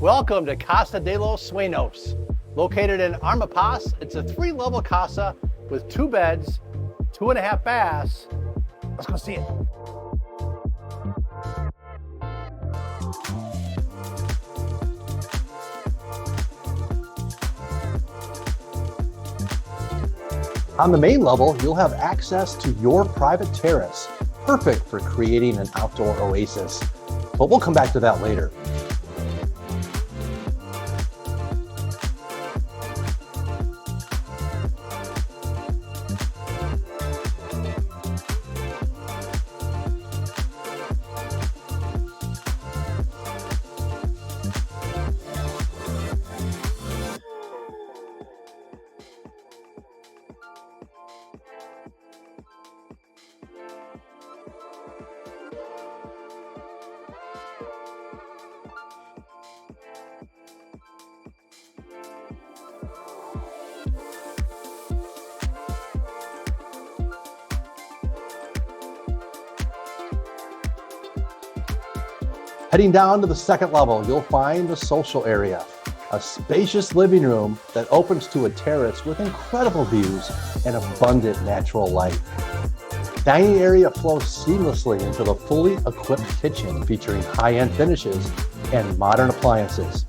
Welcome to Casa de los Sueños. Located in Amapas, it's a 3-level casa with 2 beds, 2.5 baths. Let's go see it. On the main level, you'll have access to your private terrace, perfect for creating an outdoor oasis. But we'll come back to that later. Heading down to the 2nd level, you'll find the social area, a spacious living room that opens to a terrace with incredible views and abundant natural light. Dining area flows seamlessly into the fully equipped kitchen featuring high-end finishes and modern appliances.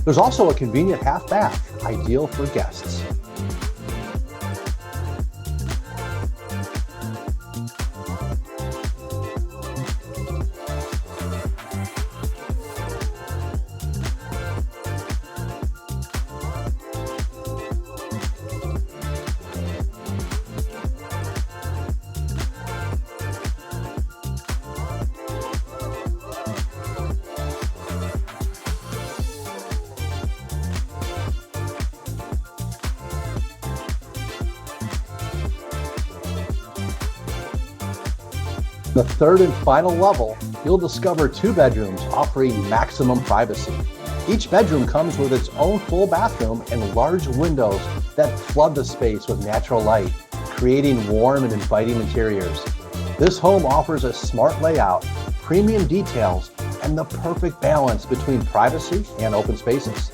There's also a convenient half bath, ideal for guests. The third and final level, you'll discover 2 bedrooms offering maximum privacy. Each bedroom comes with its own full bathroom and large windows that flood the space with natural light, creating warm and inviting interiors. This home offers a smart layout, premium details, and the perfect balance between privacy and open spaces.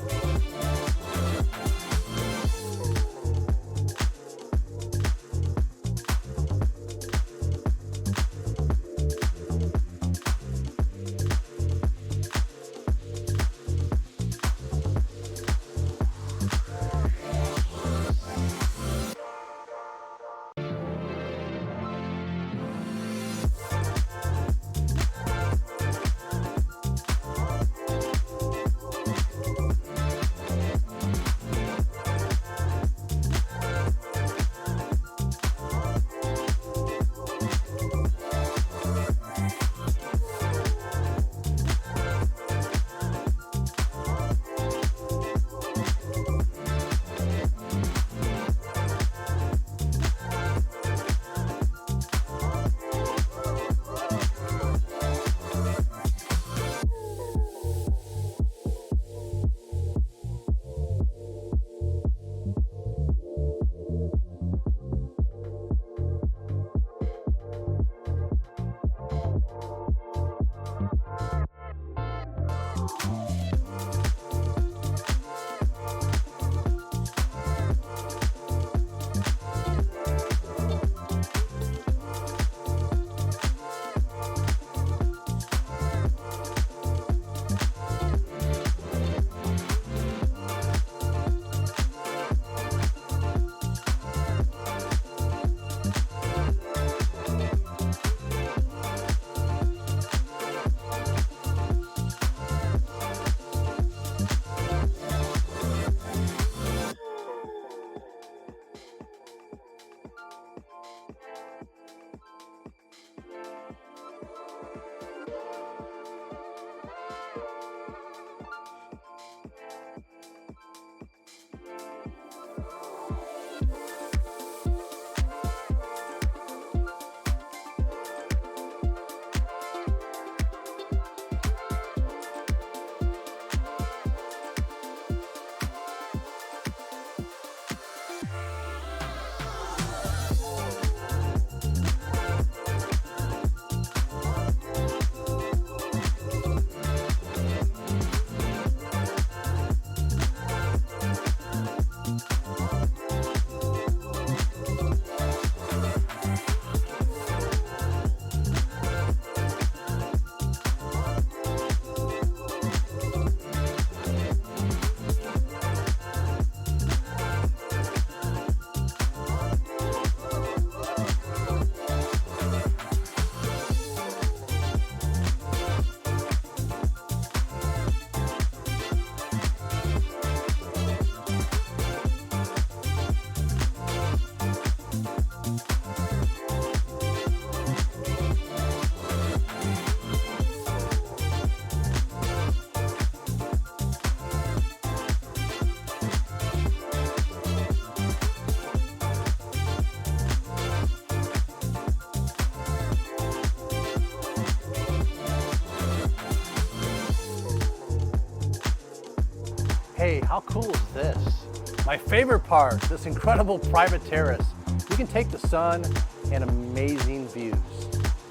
Hey, how cool is this? My favorite part, this incredible private terrace. You can take the sun and amazing views.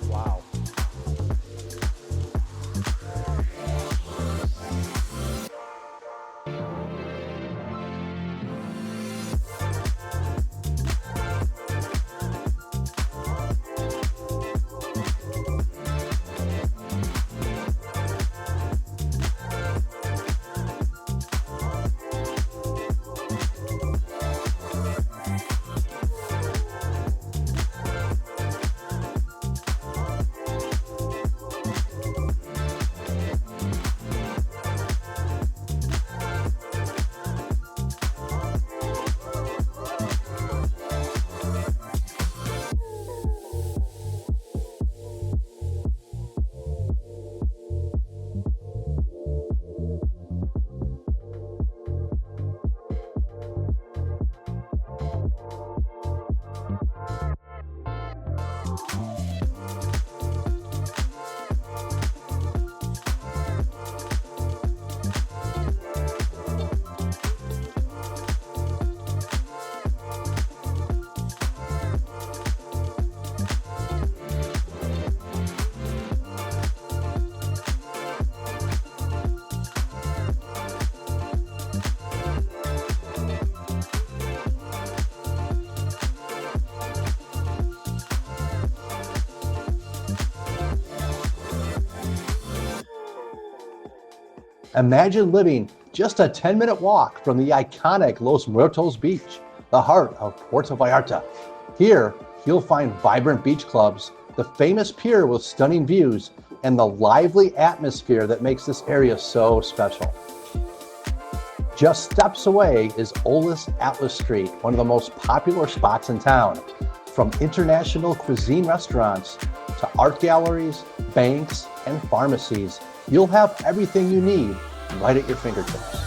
Wow. Imagine living just a 10-minute walk from the iconic Los Muertos beach, the heart of Puerto Vallarta. Here, you'll find vibrant beach clubs, the famous pier with stunning views, and the lively atmosphere that makes this area so special. Just steps away is Olis Atlas Street, one of the most popular spots in town. From international cuisine restaurants to art galleries, banks, and pharmacies, you'll have everything you need right at your fingertips.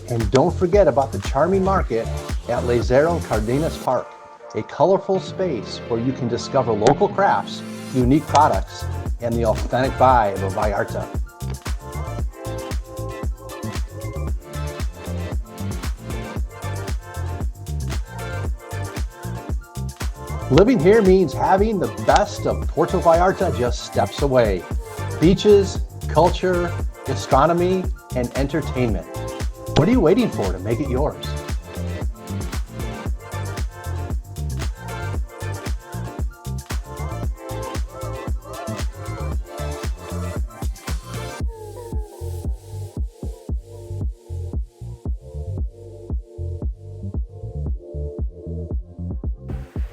And don't forget about the charming market at Lazaro Cardenas Park, a colorful space where you can discover local crafts, unique products, and the authentic vibe of Vallarta. Living here means having the best of Puerto Vallarta just steps away. Beaches, culture, gastronomy, and entertainment. What are you waiting for to make it yours?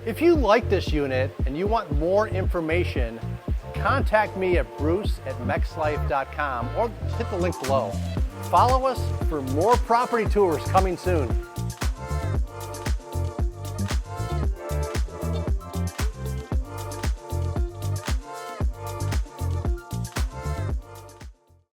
If you like this unit and you want more information, contact me at bruce@mexlife.com or hit the link below. Follow us for more property tours coming soon.